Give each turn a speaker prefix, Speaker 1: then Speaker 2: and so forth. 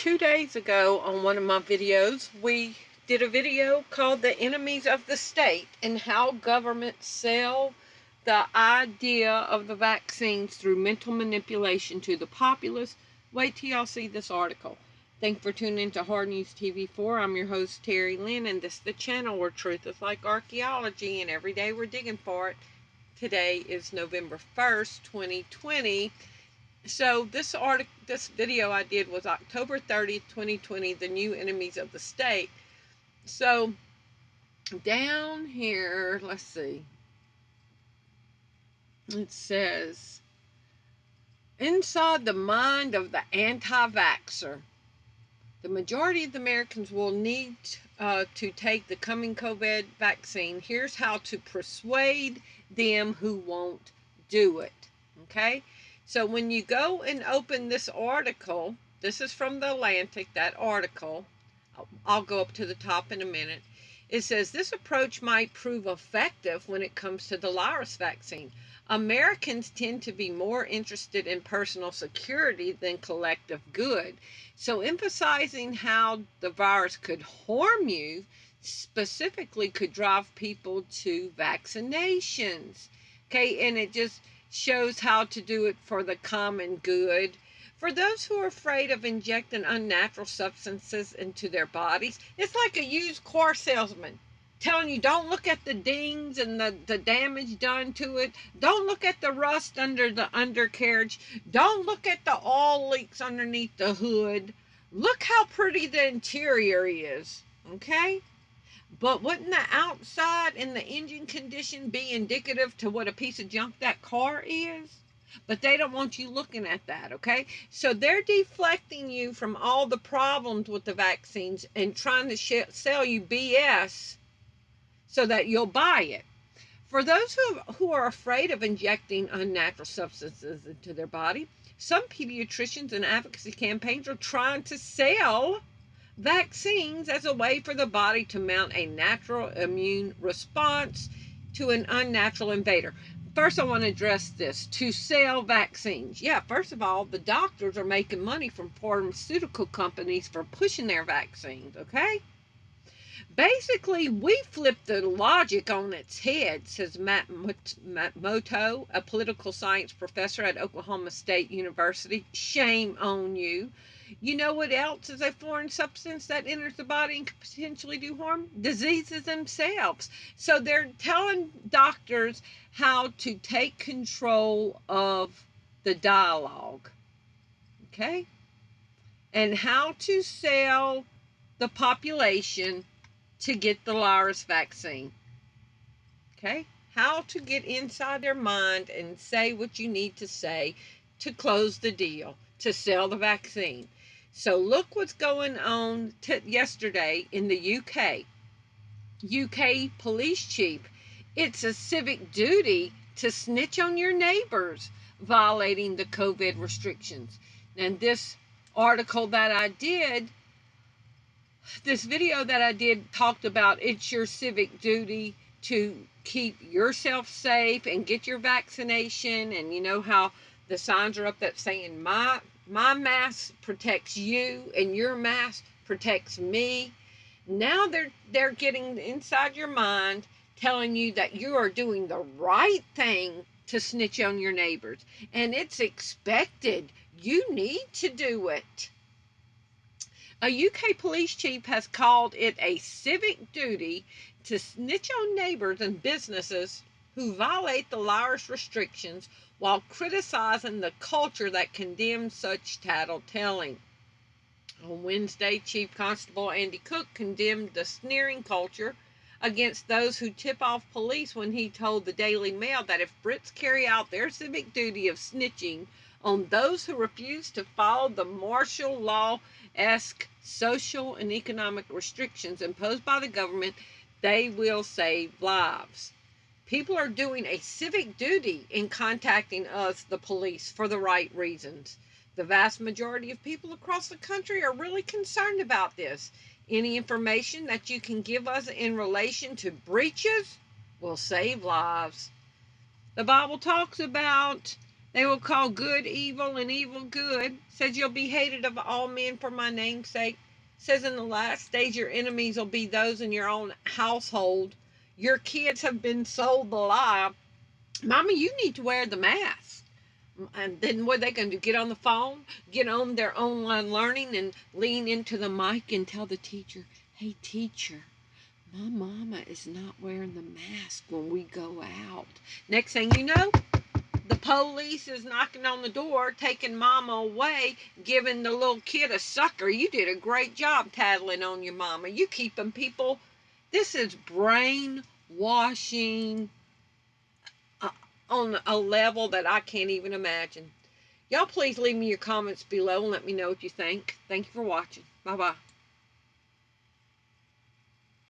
Speaker 1: 2 days ago on one of my videos, we did a video called The Enemies of the State and how governments sell the idea of the vaccines through mental manipulation to the populace. Wait till y'all see this article. Thanks for tuning in to HardNews TV4. I'm your host, Terry Lynn, and this is the channel where truth is like archaeology, and every day we're digging for it. Today is November 1st, 2020. So this video I did was October 30th, 2020, the new enemies of the state. So down here, let's see. It says, inside the mind of the anti-vaxxer, the majority of the Americans will need to take the coming COVID vaccine. Here's how to persuade them who won't do it. Okay? So when you go and open this article, this is from the Atlantic, that article. I'll go up to the top in a minute. It says, this approach might prove effective when it comes to the virus vaccine. Americans tend to be more interested in personal security than collective good. So emphasizing how the virus could harm you specifically could drive people to vaccinations. Okay, and it just shows how to do it for the common good. For those who are afraid of injecting unnatural substances into their bodies, it's like a used car salesman telling you, don't look at the dings and the damage done to it. Don't look at the rust under the undercarriage. Don't look at the oil leaks underneath the hood. Look how pretty the interior is, okay? But wouldn't the outside and the engine condition be indicative to what a piece of junk that car is? But they don't want you looking at that, okay? So they're deflecting you from all the problems with the vaccines and trying to sell you BS so that you'll buy it. For those who are afraid of injecting unnatural substances into their body, some pediatricians and advocacy campaigns are trying to sell vaccines as a way for the body to mount a natural immune response to an unnatural invader. First, I want to address this. To sell vaccines. Yeah, first of all, the doctors are making money from pharmaceutical companies for pushing their vaccines, okay? Basically, we flipped the logic on its head, says Matt Moto, a political science professor at Oklahoma State University. Shame on you. You know what else is a foreign substance that enters the body and can potentially do harm? Diseases themselves. So they're telling doctors how to take control of the dialogue, okay? And how to sell the population to get the virus vaccine, okay? How to get inside their mind and say what you need to say to close the deal, to sell the vaccine. So look what's going on yesterday in the UK. UK police chief, it's a civic duty to snitch on your neighbors violating the COVID restrictions. And this article that I did, this video that I did talked about it's your civic duty to keep yourself safe and get your vaccination. And you know how the signs are up that saying my mask protects you and your mask protects me. Now they're getting inside your mind, telling you that you are doing the right thing to snitch on your neighbors. And it's expected. You need to do it. A UK police chief has called it a civic duty to snitch on neighbors and businesses who violate the virus restrictions while criticizing the culture that condemns such tattletelling. On Wednesday, Chief Constable Andy Cook condemned the sneering culture against those who tip off police when he told the Daily Mail that if Brits carry out their civic duty of snitching on those who refuse to follow the martial law-esque social and economic restrictions imposed by the government, they will save lives. People are doing a civic duty in contacting us, the police, for the right reasons. The vast majority of people across the country are really concerned about this. Any information that you can give us in relation to breaches will save lives. The Bible talks about They will call good evil and evil good. Says you'll be hated of all men for my name's sake. Says in the last days your enemies will be those in your own household. Your kids have been sold the lie. Mama, you need to wear the mask. And then what are they going to do? Get on the phone, get on their online learning, and lean into the mic and tell the teacher, hey, teacher, my mama is not wearing the mask when we go out. Next thing you know, the police is knocking on the door, taking mama away, giving the little kid a sucker. You did a great job tattling on your mama. You keeping people. This is brainwashing uh, on a level that I can't even imagine. Y'all please leave me your comments below and let me know what you think. Thank you for watching. Bye-bye.